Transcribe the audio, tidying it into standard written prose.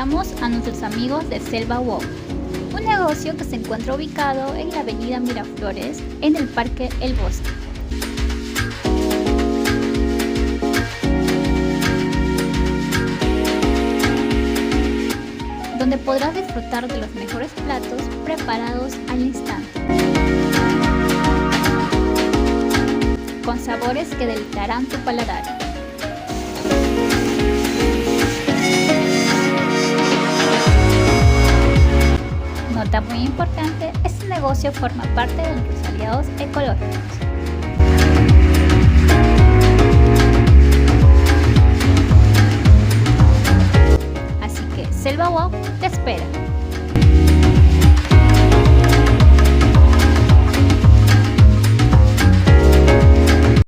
presentamos a nuestros amigos de Selva Wow, un negocio que se encuentra ubicado en la avenida Miraflores, en el Parque El Bosque. Donde podrás disfrutar de los mejores platos preparados al instante, con sabores que deleitarán tu paladar. Nota muy importante, este negocio forma parte de nuestros aliados ecológicos. Así que Selva Wow te espera.